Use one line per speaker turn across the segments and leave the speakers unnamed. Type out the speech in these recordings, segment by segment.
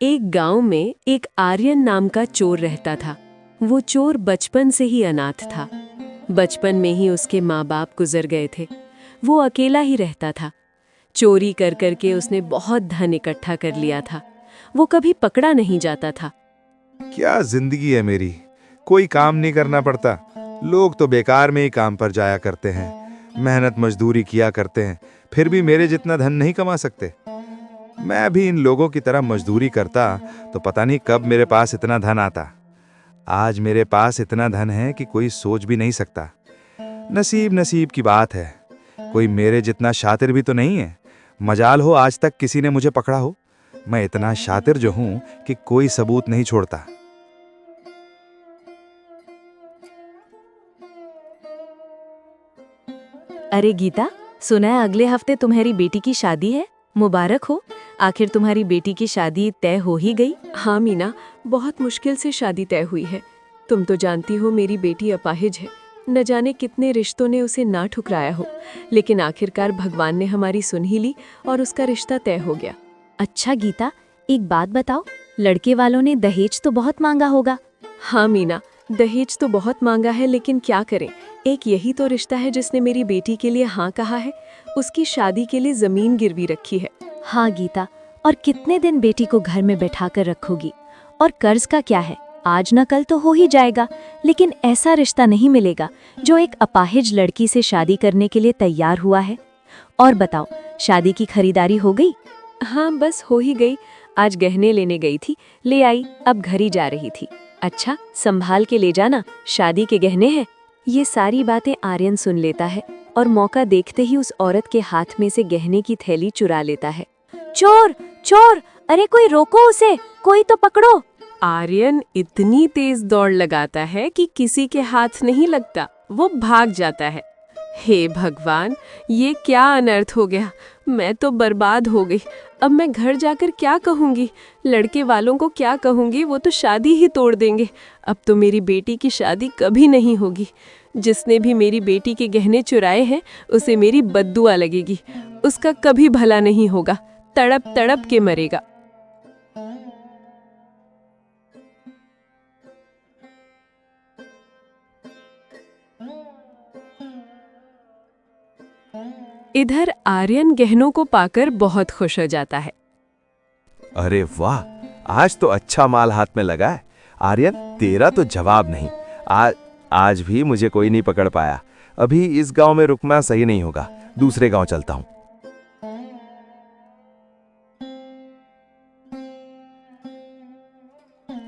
एक गांव में एक आर्यन नाम का चोर रहता था। वो चोर बचपन से ही अनाथ था। बचपन में ही उसके माँ बाप गुजर गए थे। वो अकेला ही रहता था। चोरी कर कर के उसने बहुत धन इकट्ठा कर लिया था। वो कभी पकड़ा नहीं जाता था।
क्या जिंदगी है मेरी, कोई काम नहीं करना पड़ता। लोग तो बेकार में ही काम पर जाया करते हैं, मेहनत मजदूरी किया करते हैं, फिर भी मेरे जितना धन नहीं कमा सकते। मैं भी इन लोगों की तरह मजदूरी करता तो पता नहीं कब मेरे पास इतना धन आता। आज मेरे पास इतना धन है कि कोई सोच भी नहीं सकता। नसीब नसीब की बात है। कोई मेरे जितना शातिर भी तो नहीं है। मजाल हो आज तक किसी ने मुझे पकड़ा हो। मैं इतना शातिर जो हूं कि कोई सबूत नहीं छोड़ता।
अरे गीता, सुना है अगले हफ्ते तुम्हारी बेटी की शादी है। मुबारक हो। आखिर तुम्हारी बेटी की शादी तय हो ही गई।
हाँ मीना, बहुत मुश्किल से शादी तय हुई है। तुम तो जानती हो मेरी बेटी अपाहिज है। न जाने कितने रिश्तों ने उसे ना ठुकराया हो, लेकिन आखिरकार भगवान ने हमारी सुन ही ली और उसका रिश्ता तय हो गया।
अच्छा गीता, एक बात बताओ, लड़के वालों ने दहेज तो बहुत मांगा होगा।
हाँ मीना, दहेज तो बहुत मांगा है, लेकिन क्या करें, एक यही तो रिश्ता है जिसने मेरी बेटी के लिए हाँ कहा है। उसकी शादी के लिए जमीन गिरवी रखी है।
हाँ गीता, और कितने दिन बेटी को घर में बैठा कर रखोगी? और कर्ज का क्या है, आज न कल तो हो ही जाएगा। लेकिन ऐसा रिश्ता नहीं मिलेगा जो एक अपाहिज लड़की से शादी करने के लिए तैयार हुआ है। और बताओ, शादी की खरीदारी हो गई?
हाँ बस हो ही गई। आज गहने लेने गई थी, ले आई, अब घर ही जा रही थी।
अच्छा, संभाल के ले जाना, शादी के गहने हैं। ये सारी बातें आर्यन सुन लेता है और मौका देखते ही उस औरत के हाथ में से गहने की थैली चुरा लेता है। चोर चोर, अरे कोई रोको उसे, कोई तो पकड़ो।
आर्यन इतनी तेज दौड़ लगाता है कि किसी के हाथ नहीं लगता। वो भाग जाता है। हे भगवान, ये क्या अनर्थ हो गया। मैं तो बर्बाद हो गई। अब मैं घर जाकर क्या कहूँगी? लड़के वालों को क्या कहूँगी? वो तो शादी ही तोड़ देंगे। अब तो मेरी बेटी की शादी कभी नहीं होगी। जिसने भी मेरी बेटी के गहने चुराए हैं उसे मेरी बद्दुआ लगेगी। उसका कभी भला नहीं होगा, तड़प तड़प के मरेगा। इधर आर्यन गहनों को पाकर बहुत खुश हो जाता है।
अरे वाह, आज तो अच्छा माल हाथ में लगा है। आर्यन, तेरा तो जवाब नहीं। आज भी मुझे कोई नहीं पकड़ पाया। अभी इस गांव में रुकना सही नहीं होगा, दूसरे गांव चलता हूं।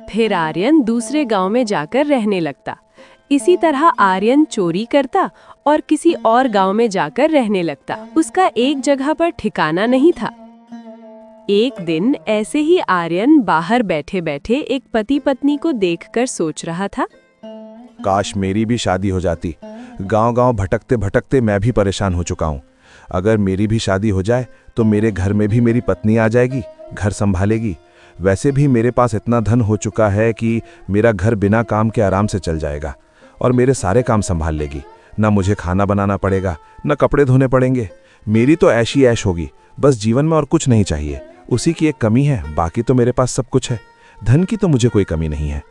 फिर आर्यन दूसरे गांव में जाकर रहने लगता। इसी तरह आर्यन चोरी करता और किसी और गांव में जाकर रहने लगता। उसका एक जगह पर ठिकाना नहीं था। एक दिन ऐसे ही आर्यन बाहर बैठे बैठे एक पति पत्नी को देखकर सोच रहा था,
काश मेरी भी शादी हो जाती। गांव-गांव भटकते भटकते मैं भी परेशान हो चुका हूं। अगर मेरी भी शादी हो जाए तो मेरे घर में भी मेरी पत्नी आ जाएगी, घर संभालेगी। वैसे भी मेरे पास इतना धन हो चुका है कि मेरा घर बिना काम के आराम से चल जाएगा और मेरे सारे काम संभाल लेगी। ना मुझे खाना बनाना पड़ेगा, ना कपड़े धोने पड़ेंगे। मेरी तो ऐश ही ऐश होगी। बस जीवन में और कुछ नहीं चाहिए। उसी की एक कमी है, बाकी तो मेरे पास सब कुछ है। धन की तो मुझे कोई कमी नहीं है।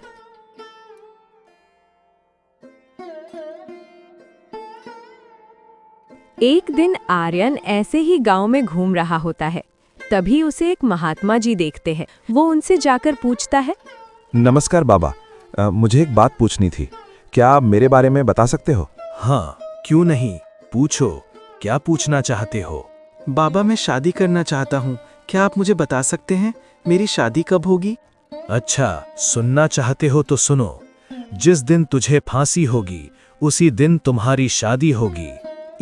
एक दिन आर्यन ऐसे ही गांव में घूम रहा होता है। तभी उसे एक महात्मा जी देखते हैं। वो उनसे जाकर पूछता है,
नमस्कार बाबा, मुझे एक बात पूछनी थी। क्या आप मेरे बारे में बता सकते हो?
हाँ, क्यों नहीं, पूछो, क्या पूछना चाहते हो?
बाबा, मैं शादी करना चाहता हूँ। क्या आप मुझे बता सकते हैं मेरी शादी कब होगी?
अच्छा, सुनना चाहते हो तो सुनो। जिस दिन तुझे फांसी होगी उसी दिन तुम्हारी शादी होगी।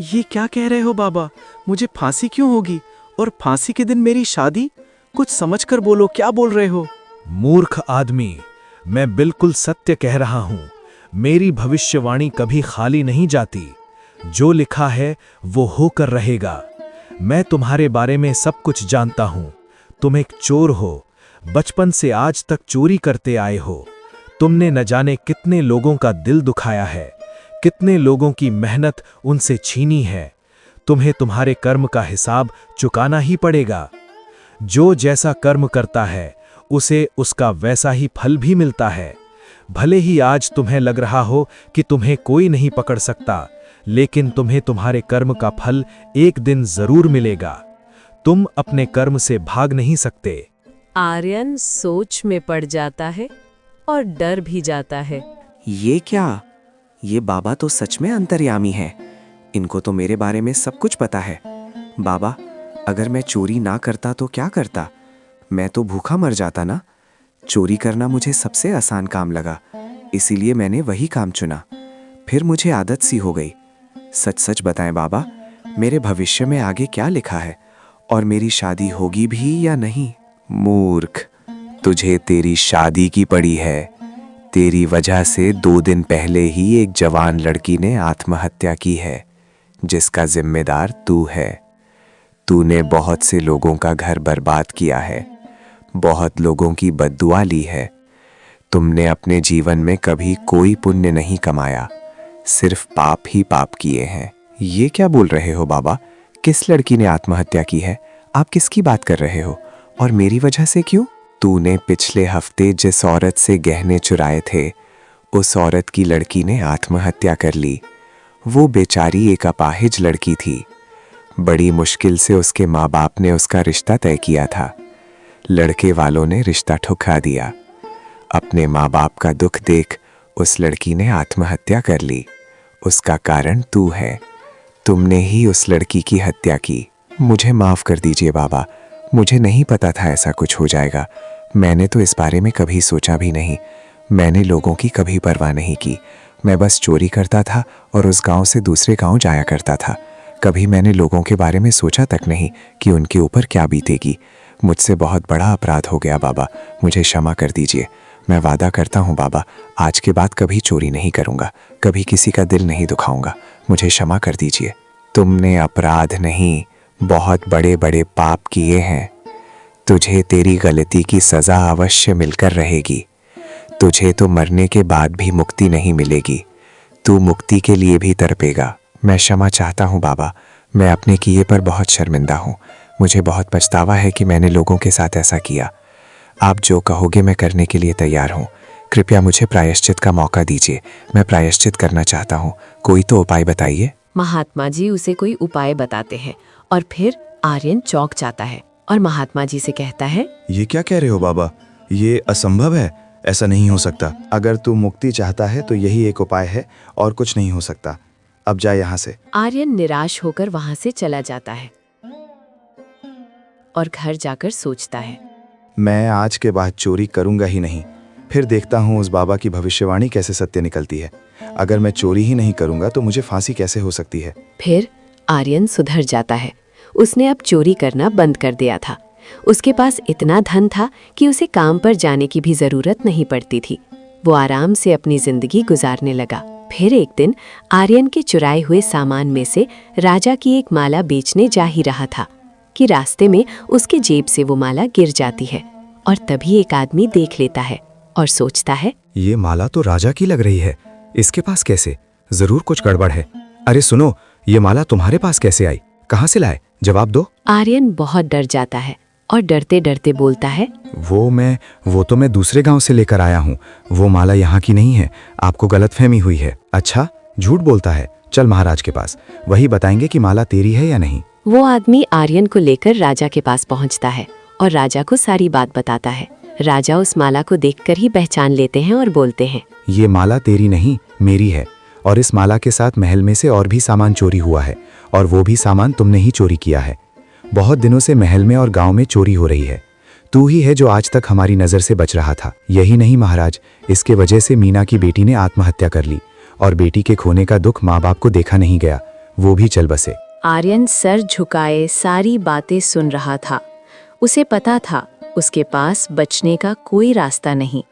ये क्या कह रहे हो बाबा? मुझे फांसी क्यों होगी और फांसी के दिन मेरी शादी? कुछ समझकर बोलो, क्या बोल रहे हो?
मूर्ख आदमी, मैं बिल्कुल सत्य कह रहा हूं। मेरी भविष्यवाणी कभी खाली नहीं जाती। जो लिखा है वो होकर रहेगा। मैं तुम्हारे बारे में सब कुछ जानता हूं। तुम एक चोर हो, बचपन से आज तक चोरी करते आए हो। तुमने न जाने कितने लोगों का दिल दुखाया है, कितने लोगों की मेहनत उनसे छीनी है। तुम्हें तुम्हारे कर्म का हिसाब चुकाना ही पड़ेगा। जो जैसा कर्म करता है उसे उसका वैसा ही फल भी मिलता है। भले ही आज तुम्हें लग रहा हो कि तुम्हें कोई नहीं पकड़ सकता, लेकिन तुम्हें तुम्हारे कर्म का फल एक दिन जरूर मिलेगा। तुम अपने कर्म से भाग नहीं सकते।
आर्यन सोच में पड़ जाता है और डर भी जाता है।
ये क्या? ये बाबा तो सच में अंतर्यामी है। इनको तो मेरे बारे में सब कुछ पता है। बाबा, अगर मैं चोरी ना करता तो क्या करता? मैं तो भूखा मर जाता ना। चोरी करना मुझे सबसे आसान काम लगा, इसीलिए मैंने वही काम चुना। फिर मुझे आदत सी हो गई। सच सच बताएं बाबा, मेरे भविष्य में आगे क्या लिखा है और मेरी शादी होगी भी या नहीं? मूर्ख, तुझे तेरी शादी की पड़ी है। तेरी वजह से 2 दिन पहले ही एक जवान लड़की ने आत्महत्या की है, जिसका जिम्मेदार तू है। तूने बहुत से लोगों का घर बर्बाद किया है, बहुत लोगों की बद्दुआ ली है। तुमने अपने जीवन में कभी कोई पुण्य नहीं कमाया, सिर्फ पाप ही पाप किए हैं। ये क्या बोल रहे हो बाबा? किस लड़की ने आत्महत्या की है? आप किसकी बात कर रहे हो? और मेरी वजह से क्यों? तूने पिछले हफ्ते जिस औरत से गहने चुराए थे, उस औरत की लड़की ने आत्महत्या कर ली। वो बेचारी एक अपाहिज लड़की थी। बड़ी मुश्किल से उसके माँ बाप ने उसका रिश्ता तय किया था। लड़के वालों ने रिश्ता ठुकरा दिया। अपने माँ बाप का दुख देख उस लड़की ने आत्महत्या कर ली। उसका कारण तू है। तुमने ही उस लड़की की हत्या की। मुझे माफ़ कर दीजिए बाबा, मुझे नहीं पता था ऐसा कुछ हो जाएगा। मैंने तो इस बारे में कभी सोचा भी नहीं। मैंने लोगों की कभी परवाह नहीं की। मैं बस चोरी करता था और उस गांव से दूसरे गांव जाया करता था। कभी मैंने लोगों के बारे में सोचा तक नहीं कि उनके ऊपर क्या बीतेगी। मुझसे बहुत बड़ा अपराध हो गया बाबा, मुझे क्षमा कर दीजिए। मैं वादा करता हूँ बाबा, आज के बाद कभी चोरी नहीं करूँगा, कभी किसी का दिल नहीं दुखाऊंगा। मुझे क्षमा कर दीजिए। तुमने अपराध नहीं, बहुत बड़े बड़े पाप किए हैं। तुझे तेरी गलती की सज़ा अवश्य मिलकर रहेगी। तुझे तो मरने के बाद भी मुक्ति नहीं मिलेगी। तू मुक्ति के लिए भी तड़पेगा। मैं क्षमा चाहता हूँ बाबा, मैं अपने किए पर बहुत शर्मिंदा हूँ। मुझे बहुत पछतावा है कि मैंने लोगों के साथ ऐसा किया। आप जो कहोगे मैं करने के लिए तैयार हूँ। कृपया मुझे प्रायश्चित का मौका दीजिए, मैं प्रायश्चित करना चाहता हूँ। कोई तो उपाय बताइए।
महात्मा जी उसे कोई उपाय बताते हैं और फिर आर्यन चौंक जाता है और महात्मा जी से कहता है,
ये क्या कह रहे हो बाबा? ये असंभव है, ऐसा नहीं हो सकता। अगर तू मुक्ति चाहता है तो यही एक उपाय है और कुछ नहीं हो सकता। अब जा यहाँ से।
आर्यन निराश होकर वहां से चला जाता है और घर जाकर सोचता है,
मैं आज के बाद चोरी करूंगा ही नहीं। फिर देखता हूँ उस बाबा की भविष्यवाणी कैसे सत्य निकलती है। अगर मैं चोरी ही नहीं करूंगा तो मुझे फांसी कैसे हो सकती है।
फिर आर्यन सुधर जाता है। उसने अब चोरी करना बंद कर दिया था। उसके पास इतना धन था कि उसे काम पर जाने की भी जरूरत नहीं पड़ती थी। वो आराम से अपनी जिंदगी गुजारने लगा। फिर एक दिन आर्यन के चुराए हुए सामान में से राजा की एक माला बेचने जा ही रहा था कि रास्ते में उसके जेब से वो माला गिर जाती है और तभी एक आदमी देख लेता है और सोचता है,
ये माला तो राजा की लग रही है, इसके पास कैसे? जरूर कुछ गड़बड़ है। अरे सुनो, ये माला तुम्हारे पास कैसे आई? कहाँ से लाए? जवाब दो।
आर्यन बहुत डर जाता है और डरते डरते बोलता है,
वो तो मैं दूसरे गांव से लेकर आया हूँ। वो माला यहाँ की नहीं है, आपको गलतफहमी हुई है। अच्छा, झूठ बोलता है। चल महाराज के पास, वही बताएंगे कि माला तेरी है या नहीं।
वो आदमी आर्यन को लेकर राजा के पास पहुंचता है और राजा को सारी बात बताता है। राजा उस माला को देखकर ही पहचान लेते हैं और बोलते हैं,
ये माला तेरी नहीं, मेरी है। और इस माला के साथ महल में से और भी सामान चोरी हुआ है और वो भी सामान तुमने ही चोरी किया है। बहुत दिनों से महल में और गांव में चोरी हो रही है। तू ही है जो आज तक हमारी नज़र से बच रहा था। यही नहीं महाराज, इसके वजह से मीना की बेटी ने आत्महत्या कर ली और बेटी के खोने का दुख माँ बाप को देखा नहीं गया, वो भी चल बसे।
आर्यन सर झुकाए सारी बातें सुन रहा था। उसे पता था उसके पास बचने का कोई रास्ता नहीं।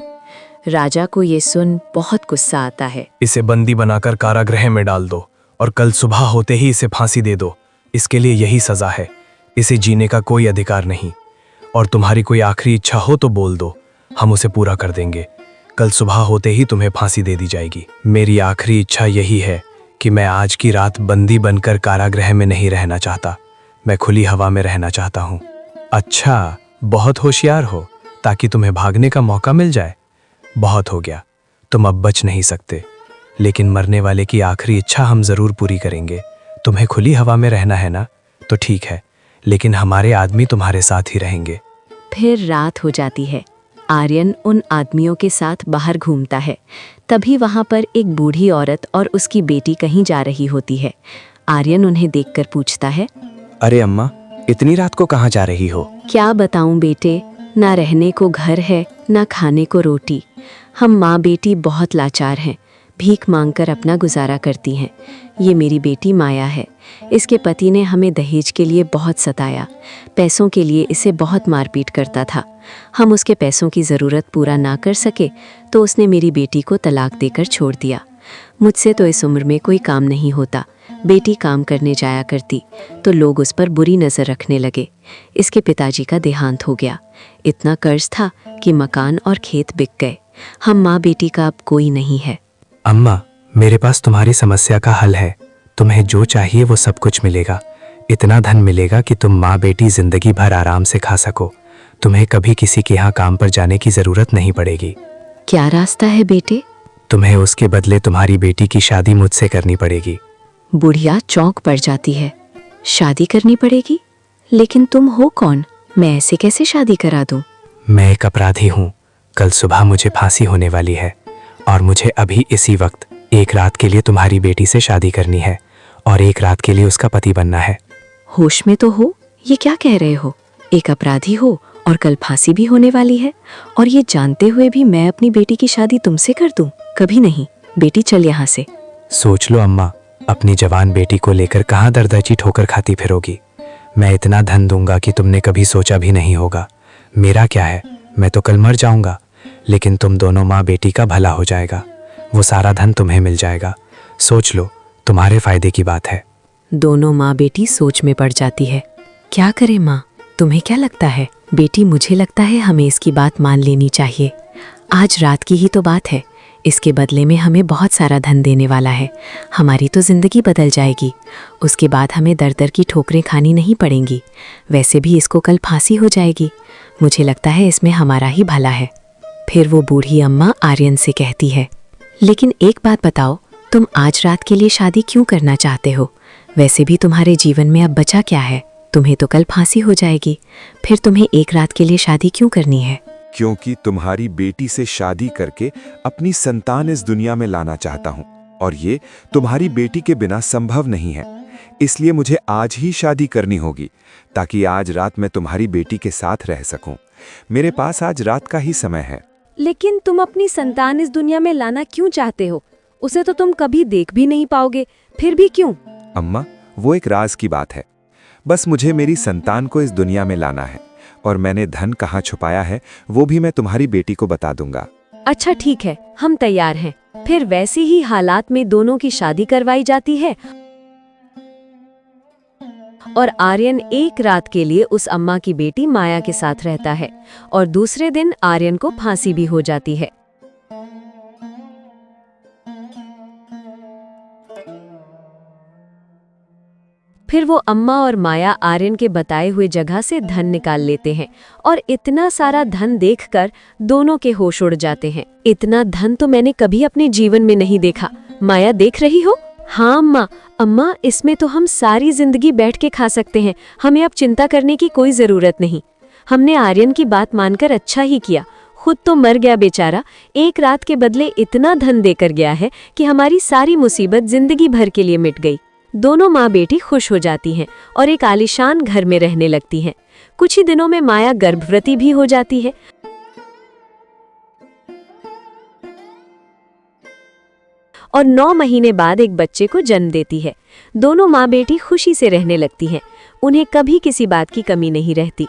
राजा को ये सुन बहुत गुस्सा आता है।
इसे बंदी बनाकर कारागृह में डाल दो और कल सुबह होते ही इसे फांसी दे दो। इसके लिए यही सजा है। इसे जीने का कोई अधिकार नहीं। और तुम्हारी कोई आखिरी इच्छा हो तो बोल दो, हम उसे पूरा कर देंगे। कल सुबह होते ही तुम्हें फांसी दे दी जाएगी। मेरी आखिरी इच्छा यही है कि मैं आज की रात बंदी बनकर कारागृह में नहीं रहना चाहता। मैं खुली हवा में रहना चाहता हूँ। अच्छा, बहुत होशियार हो। ताकि तुम्हें भागने का मौका मिल जाए। बहुत हो गया, तुम अब बच नहीं सकते, लेकिन मरने वाले की आखिरी इच्छा हम जरूर पूरी करेंगे। तुम्हें खुली हवा में रहना है ना, तो ठीक है, लेकिन हमारे आदमी तुम्हारे साथ ही रहेंगे।
फिर रात हो जाती है। आर्यन उन आदमियों के साथ बाहर घूमता है। तभी वहां पर एक बूढ़ी औरत और उसकी बेटी कहीं जा रही होती है। आर्यन उन्हें देखकर पूछता है,
अरे अम्मा, इतनी रात को कहाँ जा रही हो?
क्या बताऊं बेटे, ना रहने को घर है, ना खाने को रोटी। हम माँ बेटी बहुत लाचार हैं, भीख मांगकर अपना गुजारा करती हैं। ये मेरी बेटी माया है। इसके पति ने हमें दहेज के लिए बहुत सताया, पैसों के लिए इसे बहुत मारपीट करता था। हम उसके पैसों की ज़रूरत पूरा ना कर सके तो उसने मेरी बेटी को तलाक देकर छोड़ दिया। मुझसे तो इस उम्र में कोई काम नहीं होता। बेटी काम करने जाया करती तो लोग उस पर बुरी नज़र रखने लगे। इसके पिताजी का देहांत हो गया। इतना कर्ज था कि मकान और खेत बिक गए। हम माँ बेटी का अब कोई नहीं है।
अम्मा, मेरे पास तुम्हारी समस्या का हल है। तुम्हें जो चाहिए वो सब कुछ मिलेगा। इतना धन मिलेगा कि तुम माँ बेटी जिंदगी भर आराम से खा सको। तुम्हें कभी किसी के यहाँ काम पर जाने की जरूरत नहीं पड़ेगी।
क्या रास्ता है बेटे?
तुम्हें उसके बदले तुम्हारी बेटी की शादी मुझसे करनी पड़ेगी।
बुढ़िया चौंक पड़ जाती है। शादी करनी पड़ेगी? लेकिन तुम हो कौन? मैं ऐसे कैसे शादी करा दूं?
मैं एक अपराधी हूँ। कल सुबह मुझे फांसी होने वाली है और मुझे अभी इसी वक्त एक रात के लिए तुम्हारी बेटी से शादी करनी है और एक रात के लिए उसका पति बनना है।
होश में तो हो? ये क्या कह रहे हो? एक अपराधी हो और कल फांसी भी होने वाली है, और ये जानते हुए भी मैं अपनी बेटी की शादी तुमसे कर दूं? कभी नहीं। बेटी चल यहाँ से।
सोच लो अम्मा, अपनी जवान बेटी को लेकर कहाँ दरदर्ची ठोकर खाती फिरोगी। मैं इतना धन दूंगा कि तुमने कभी सोचा भी नहीं होगा। मेरा क्या है, मैं तो कल मर जाऊंगा, लेकिन तुम दोनों माँ बेटी का भला हो जाएगा। वो सारा धन तुम्हें मिल जाएगा। सोच लो, तुम्हारे फायदे की बात है।
दोनों माँ बेटी सोच में पड़ जाती है। क्या करे माँ, तुम्हें क्या लगता है? बेटी, मुझे लगता है हमें इसकी बात मान लेनी चाहिए। आज रात की ही तो बात है। इसके बदले में हमें बहुत सारा धन देने वाला है। हमारी तो जिंदगी बदल जाएगी। उसके बाद हमें दर दर की ठोकरें खानी नहीं पड़ेंगी। वैसे भी इसको कल फांसी हो जाएगी। मुझे लगता है इसमें हमारा ही भला है। फिर वो बूढ़ी अम्मा आर्यन से कहती है, लेकिन एक बात बताओ, तुम आज रात के लिए शादी क्यों करना चाहते हो? वैसे भी तुम्हारे जीवन में अब बचा क्या है? तुम्हें तो कल फांसी हो जाएगी। फिर तुम्हें एक रात के लिए शादी क्यों करनी है?
क्योंकि तुम्हारी बेटी से शादी करके अपनी संतान इस दुनिया में लाना चाहता हूँ, और ये तुम्हारी बेटी के बिना संभव नहीं है। इसलिए मुझे आज ही शादी करनी होगी, ताकि आज रात मैं तुम्हारी बेटी के साथ रह सकूं। मेरे पास आज रात का ही समय है।
लेकिन तुम अपनी संतान इस दुनिया में लाना क्यों चाहते हो? उसे तो तुम कभी देख भी नहीं पाओगे, फिर भी क्यों?
अम्मा, वो एक राज की बात है। बस मुझे मेरी संतान को इस दुनिया में लाना है, और मैंने धन कहाँ छुपाया है वो भी मैं तुम्हारी बेटी को बता दूंगा।
अच्छा ठीक है, हम तैयार हैं। फिर वैसे ही हालात में दोनों की शादी करवाई जाती है और आर्यन एक रात के लिए उस अम्मा की बेटी माया के साथ रहता है और दूसरे दिन आर्यन को फांसी भी हो जाती है। फिर वो अम्मा और माया आर्यन के बताए हुए जगह से धन निकाल लेते हैं और इतना सारा धन देखकर दोनों के होश उड़ जाते हैं। इतना धन तो मैंने कभी अपने जीवन में नहीं देखा। माया, देख रही हो? हाँ अम्मा, अम्मा इसमें तो हम सारी जिंदगी बैठ के खा सकते हैं। हमें अब चिंता करने की कोई जरूरत नहीं। हमने आर्यन की बात मानकर अच्छा ही किया। खुद तो मर गया बेचारा, एक रात के बदले इतना धन देकर गया है कि हमारी सारी मुसीबत जिंदगी भर के लिए मिट गई। दोनों माँ बेटी खुश हो जाती हैं और एक आलीशान घर में रहने लगती हैं। कुछ ही दिनों में माया गर्भवती भी हो जाती है और 9 महीने बाद एक बच्चे को जन्म देती है। दोनों माँ बेटी खुशी से रहने लगती हैं। उन्हें कभी किसी बात की कमी नहीं रहती।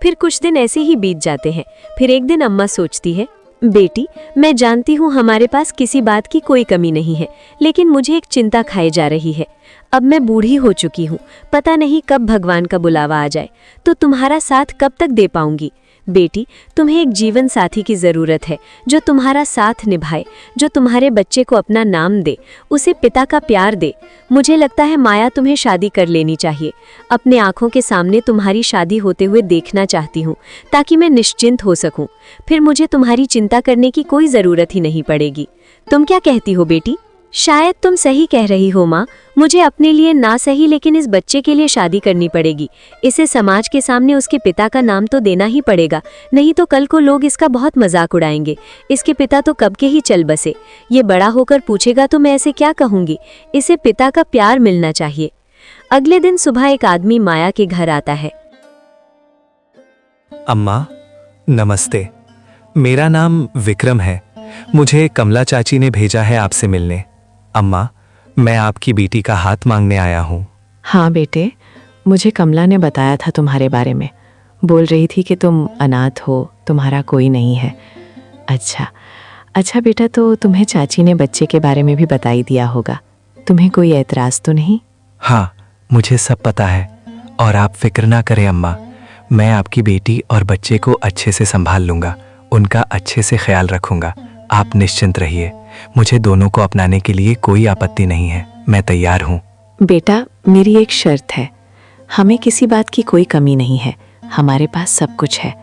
फिर कुछ दिन ऐसे ही बीत जाते हैं। फिर एक दिन अम्मा सोचती है, बेटी, मैं जानती हूँ हमारे पास किसी बात की कोई कमी नहीं है, लेकिन मुझे एक चिंता खाई जा रही है। अब मैं बूढ़ी हो चुकी हूँ, पता नहीं कब भगवान का बुलावा आ जाए, तो तुम्हारा साथ कब तक दे पाऊंगी।
बेटी, तुम्हें एक जीवन साथी की जरूरत है जो तुम्हारा साथ निभाए, जो तुम्हारे बच्चे को अपना नाम दे, उसे पिता का प्यार दे। मुझे लगता है माया, तुम्हें शादी कर लेनी चाहिए। अपने आंखों के सामने तुम्हारी शादी होते हुए देखना चाहती हूँ ताकि मैं निश्चिंत हो सकूं। फिर मुझे तुम्हारी चिंता करने की कोई जरूरत ही नहीं पड़ेगी। तुम क्या कहती हो बेटी? शायद तुम सही कह रही हो माँ। मुझे अपने लिए ना सही लेकिन इस बच्चे के लिए शादी करनी पड़ेगी। इसे समाज के सामने उसके पिता का नाम तो देना ही पड़ेगा, नहीं तो कल को लोग इसका बहुत मजाक उड़ाएंगे। इसके पिता तो कब के ही चल बसे। ये बड़ा होकर पूछेगा तो मैं ऐसे क्या कहूँगी? इसे पिता का प्यार मिलना चाहिए। अगले दिन सुबह एक आदमी माया के घर आता है।
अम्मा नमस्ते, मेरा नाम विक्रम है। मुझे कमला चाची ने भेजा है आपसे मिलने। अम्मा, मैं आपकी बेटी का हाथ मांगने आया हूँ।
हाँ बेटे, मुझे कमला ने बताया था तुम्हारे बारे में। बोल रही थी कि तुम अनाथ हो, तुम्हारा कोई नहीं है। अच्छा बेटा, तो तुम्हें चाची ने बच्चे के बारे में भी बता ही दिया होगा। तुम्हें कोई एतराज़ तो नहीं?
हाँ, मुझे सब पता है और आप फिक्र ना करें अम्मा। मैं आपकी बेटी और बच्चे को अच्छे से संभाल लूँगा, उनका अच्छे से ख्याल रखूँगा। आप निश्चिंत रहिए, मुझे दोनों को अपनाने के लिए कोई आपत्ति नहीं है। मैं तैयार हूँ।
बेटा, मेरी एक शर्त है। हमें किसी बात की कोई कमी नहीं है, हमारे पास सब कुछ है।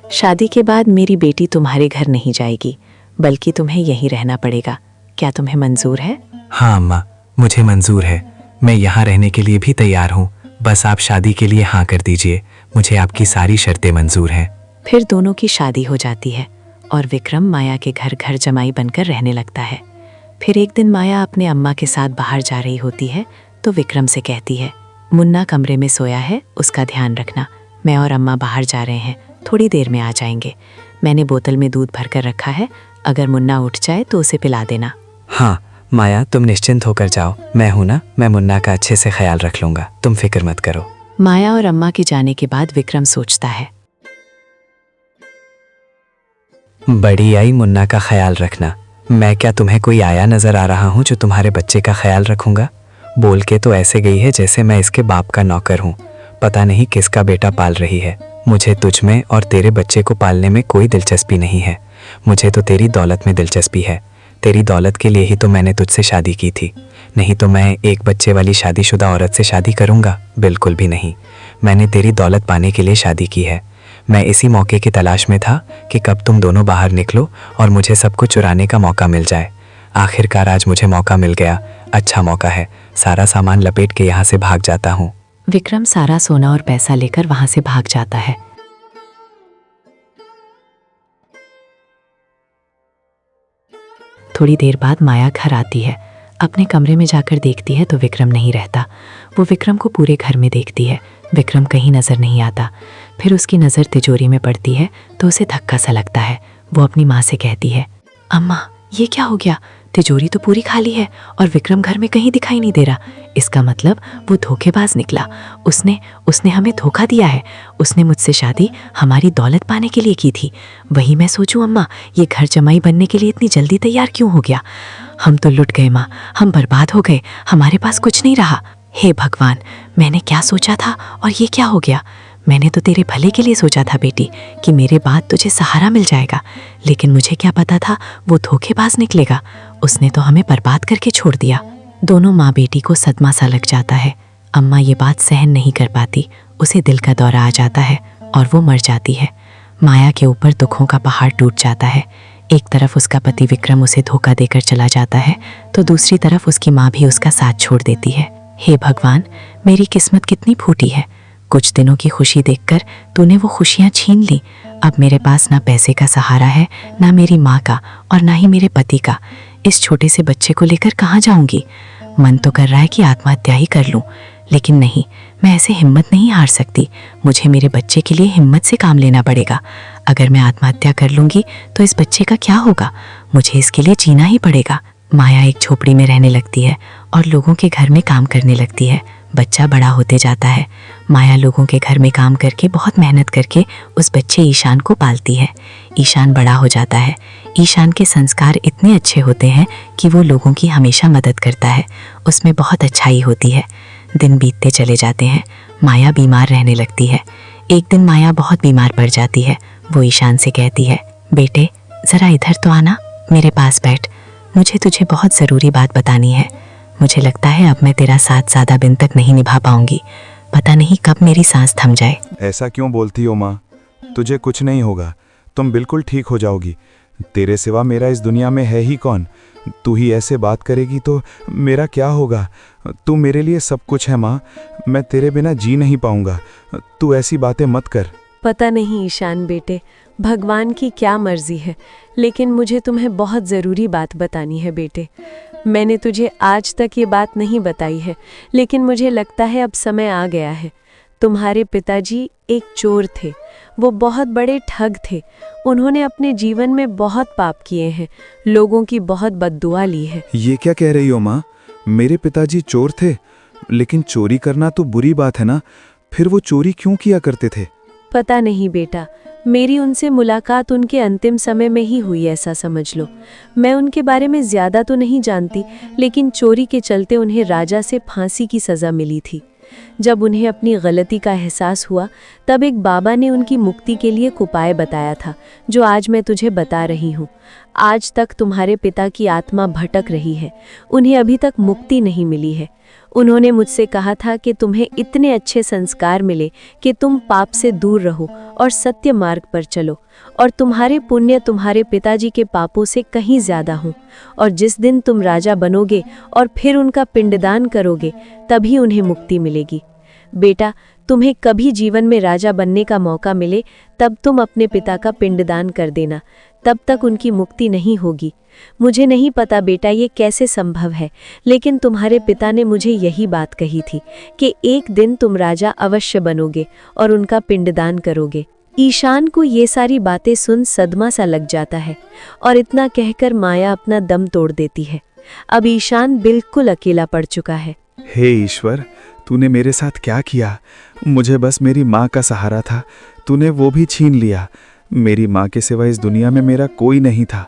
शादी के बाद मेरी बेटी तुम्हारे घर नहीं जाएगी, बल्कि तुम्हें यहीं रहना पड़ेगा। क्या तुम्हें मंजूर है?
हाँ अम्मा, मुझे मंजूर है। मैं यहाँ रहने के लिए भी तैयार हूँ। बस आप शादी के लिए हाँ कर दीजिए। मुझे आपकी सारी शर्तें मंजूर हैं।
फिर दोनों की शादी हो जाती है और विक्रम माया के घर घर जमाई बनकर रहने लगता है। फिर एक दिन माया अपने अम्मा के साथ बाहर जा रही होती है तो विक्रम से कहती है, मुन्ना कमरे में सोया है, उसका ध्यान रखना। मैं और अम्मा बाहर जा रहे हैं, थोड़ी देर में आ जाएंगे। मैंने बोतल में दूध भरकर रखा है, अगर मुन्ना उठ जाए तो उसे पिला देना।
हाँ माया, तुम निश्चिंत होकर जाओ। मैं हूं ना, मैं मुन्ना का अच्छे से ख्याल रख लूंगा। तुम फिक्र मत करो।
माया और अम्मा के जाने के बाद विक्रम सोचता है,
बड़ी आई, मुन्ना का ख्याल रखना। मैं क्या तुम्हें कोई आया नजर आ रहा हूँ जो तुम्हारे बच्चे का ख्याल रखूंगा? बोल के तो ऐसे गई है जैसे मैं इसके बाप का नौकर हूँ। पता नहीं किसका बेटा पाल रही है। मुझे तुझ में और तेरे बच्चे को पालने में कोई दिलचस्पी नहीं है। मुझे तो तेरी दौलत में दिलचस्पी है। तेरी दौलत के लिए ही तो मैंने तुझसे शादी की थी, नहीं तो मैं एक बच्चे वाली शादीशुदा औरत से शादी करूँगा? बिल्कुल भी नहीं। मैंने तेरी दौलत पाने के लिए शादी की है। मैं इसी मौके की तलाश में था कि कब तुम दोनों बाहर निकलो और मुझे सब कुछ चुराने का मौका मिल जाए। आखिरकार आज मुझे मौका मिल गया। अच्छा मौका है, सारा सामान लपेट के यहाँ से भाग जाता हूँ।
विक्रम सारा सोना और पैसा लेकर वहां से भाग जाता है। थोड़ी देर बाद माया घर आती है। अपने कमरे में जाकर देखती है तो विक्रम नहीं रहता। वो विक्रम को पूरे घर में देखती है, विक्रम कहीं नजर नहीं आता। फिर उसकी नज़र तिजोरी में पड़ती है तो उसे धक्का सा लगता है। वो अपनी माँ से कहती है, अम्मा ये क्या हो गया? तिजोरी तो पूरी खाली है और विक्रम घर में कहीं दिखाई नहीं दे रहा। इसका मतलब वो धोखेबाज निकला। उसने हमें धोखा दिया है। उसने मुझसे शादी हमारी दौलत पाने के लिए की थी। वही मैं सोचूं, अम्मा ये घर जमाई बनने के लिए इतनी जल्दी तैयार क्यों हो गया? हम तो लुट गए माँ, हम बर्बाद हो गए, हमारे पास कुछ नहीं रहा। हे भगवान, मैंने क्या सोचा था और ये क्या हो गया? मैंने तो तेरे भले के लिए सोचा था बेटी, कि मेरे बाद तुझे सहारा मिल जाएगा, लेकिन मुझे क्या पता था वो धोखेबाज निकलेगा। उसने तो हमें बर्बाद करके छोड़ दिया। दोनों माँ बेटी को सदमा सा लग जाता है। अम्मा ये बात सहन नहीं कर पाती, उसे दिल का दौरा आ जाता है और वो मर जाती है। माया के ऊपर दुखों का पहाड़ टूट जाता है। एक तरफ उसका पति विक्रम उसे धोखा देकर चला जाता है तो दूसरी तरफ उसकी माँ भी उसका साथ छोड़ देती है। हे भगवान, मेरी किस्मत कितनी फूटी है। कुछ दिनों की खुशी देखकर तूने वो खुशियाँ छीन ली। अब मेरे पास ना पैसे का सहारा है, ना मेरी माँ का और ना ही मेरे पति का। इस छोटे से बच्चे को लेकर कहाँ जाऊँगी? मन तो कर रहा है कि आत्महत्या ही कर लूँ, लेकिन नहीं, मैं ऐसे हिम्मत नहीं हार सकती। मुझे मेरे बच्चे के लिए हिम्मत से काम लेना पड़ेगा। अगर मैं आत्महत्या कर लूँगी तो इस बच्चे का क्या होगा? मुझे इसके लिए जीना ही पड़ेगा। माया एक झोपड़ी में रहने लगती है और लोगों के घर में काम करने लगती है। बच्चा बड़ा होते जाता है। माया लोगों के घर में काम करके बहुत मेहनत करके उस बच्चे ईशान को पालती है। ईशान बड़ा हो जाता है। ईशान के संस्कार इतने अच्छे होते हैं कि वो लोगों की हमेशा मदद करता है। उसमें बहुत अच्छाई होती है। दिन बीतते चले जाते हैं। माया बीमार रहने लगती है। एक दिन माया बहुत बीमार पड़ जाती है। वो ईशान से कहती है, बेटे ज़रा इधर तो आना, मेरे पास बैठ, मुझे तुझे बहुत ज़रूरी बात बतानी है। मुझे लगता है अब मैं तेरा साथ ज़्यादा दिन तक नहीं निभा पाऊंगी, पता नहीं कब मेरी सांस थम जाए।
ऐसा क्यों बोलती हो माँ? तुझे कुछ नहीं होगा, तुम बिल्कुल ठीक हो जाओगी। तेरे सिवा मेरा इस दुनिया में है ही कौन? तू ही ऐसे बात करेगी तो मेरा क्या होगा? तू मेरे लिए सब कुछ है माँ, मैं तेरे बिना जी नहीं पाऊंगा। तू ऐसी बातें मत कर।
पता नहीं ईशान बेटे, भगवान की क्या मर्जी है, लेकिन मुझे तुम्हें बहुत ज़रूरी बात बतानी है बेटे। मैंने तुझे आज तक ये बात नहीं बताई है, लेकिन मुझे लगता है अब समय आ गया है। तुम्हारे पिताजी एक चोर थे, वो बहुत बड़े ठग थे। उन्होंने अपने जीवन में बहुत पाप किए हैं, लोगों की बहुत बद्दुआ ली है।
ये क्या कह रही हो माँ? मेरे पिताजी चोर थे, लेकिन चोरी करना तो बुरी बात है ना, फिर वो चोरी क्यों किया करते थे?
पता नहीं बेटा, मेरी उनसे मुलाकात उनके अंतिम समय में ही हुई, ऐसा समझ लो। मैं उनके बारे में ज़्यादा तो नहीं जानती, लेकिन चोरी के चलते उन्हें राजा से फांसी की सज़ा मिली थी। जब उन्हें अपनी गलती का एहसास हुआ, तब एक बाबा ने उनकी मुक्ति के लिए एक उपाय बताया था, जो आज मैं तुझे बता रही हूँ। आज तक तुम्हारे पिता की आत्मा भटक रही है, उन्हें अभी तक मुक्ति नहीं मिली है। उन्होंने मुझसे कहा था कि तुम्हें इतने अच्छे संस्कार मिले कि तुम पाप से दूर रहो और सत्य मार्ग पर चलो, और तुम्हारे पुण्य तुम्हारे पिताजी के पापों से कहीं ज़्यादा हों। और जिस दिन तुम राजा बनोगे और फिर उनका पिंडदान करोगे, तभी उन्हें मुक्ति मिलेगी। बेटा, तुम्हें कभी जीवन में राजा बनने का मौका मिले, तब तुम अपने पिता का पिंडदान कर देना, तब तक उनकी मुक्ति नहीं होगी। मुझे नहीं पता बेटा ये कैसे संभव है, लेकिन तुम्हारे पिता ने मुझे यही बात कही थी कि एक दिन तुम राजा अवश्य बनोगे और उनका पिंडदान करोगे। ईशान को ये सारी बातें सुन सदमा सा लग जाता है, और इतना कहकर माया अपना दम तोड़ देती है। अब ईशान बिल्कुल अकेला पड़ चुका है।
हे ईश्वर, तूने मेरे साथ क्या किया? मुझे बस मेरी माँ का सहारा था, तूने वो भी छीन लिया। मेरी माँ के सिवा इस दुनिया में मेरा कोई नहीं था।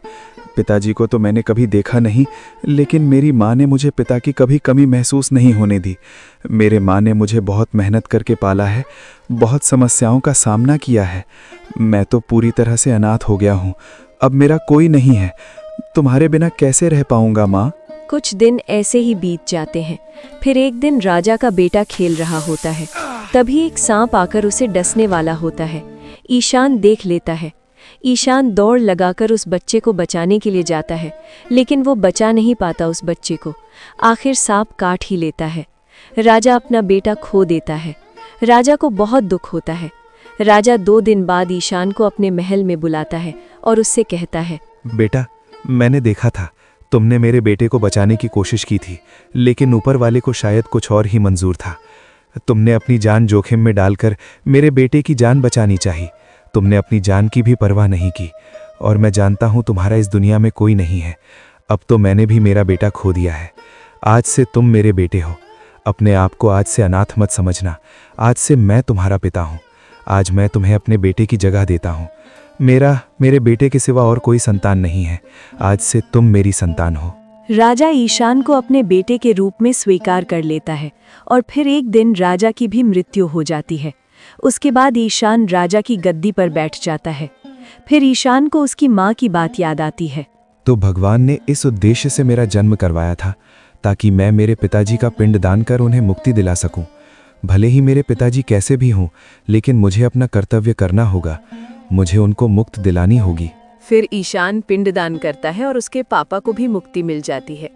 पिताजी को तो मैंने कभी देखा नहीं, लेकिन मेरी माँ ने मुझे पिता की कभी कमी महसूस नहीं होने दी। मेरे माँ ने मुझे बहुत मेहनत करके पाला है, बहुत समस्याओं का सामना किया है। मैं तो पूरी तरह से अनाथ हो गया हूँ, अब मेरा कोई नहीं है। तुम्हारे बिना कैसे रह पाऊंगा माँ?
कुछ दिन ऐसे ही बीत जाते हैं। फिर एक दिन राजा का बेटा खेल रहा होता है, तभी एक सांप आकर उसे डसने वाला होता है। ईशान देख लेता है। ईशान दौड़ लगाकर उस बच्चे को बचाने के लिए जाता है, लेकिन वो बचा नहीं पाता उस बच्चे को। आखिर सांप काट ही लेता है। राजा अपना बेटा खो देता है। राजा को बहुत दुख होता है। राजा 2 दिन बाद ईशान को अपने महल में बुलाता है और उससे कहता है,
बेटा, मैंने देखा था तुमने मेरे बेटे को बचाने की कोशिश की थी, लेकिन ऊपर वाले को शायद कुछ और ही मंजूर था। तुमने अपनी जान जोखिम में डालकर मेरे बेटे की जान बचानी चाहिए। तुमने अपनी जान की भी परवाह नहीं की, और मैं जानता हूँ तुम्हारा इस दुनिया में कोई नहीं है। अब तो मैंने भी मेरा बेटा खो दिया है। आज से तुम मेरे बेटे हो। अपने आप को आज से अनाथ मत समझना। आज से मैं तुम्हारा पिता हूँ। आज मैं तुम्हें अपने बेटे की जगह देता हूँ। मेरे बेटे के सिवा और कोई संतान नहीं है। आज से तुम मेरी संतान हो।
राजा ईशान को अपने बेटे के रूप में स्वीकार कर लेता है, और फिर एक दिन राजा की भी मृत्यु हो जाती है। उसके बाद ईशान राजा की गद्दी पर बैठ जाता है। फिर ईशान को उसकी माँ की बात याद आती है।
तो भगवान ने इस उद्देश्य से मेरा जन्म करवाया था, ताकि मैं मेरे पिताजी का पिंड दान कर उन्हें मुक्ति दिला सकूं। भले ही मेरे पिताजी कैसे भी हों, लेकिन मुझे अपना कर्तव्य करना होगा। मुझे उनको मुक्त दिलानी होगी।
फिर ईशान पिंडदान करता है और उसके पापा को भी मुक्ति मिल जाती है।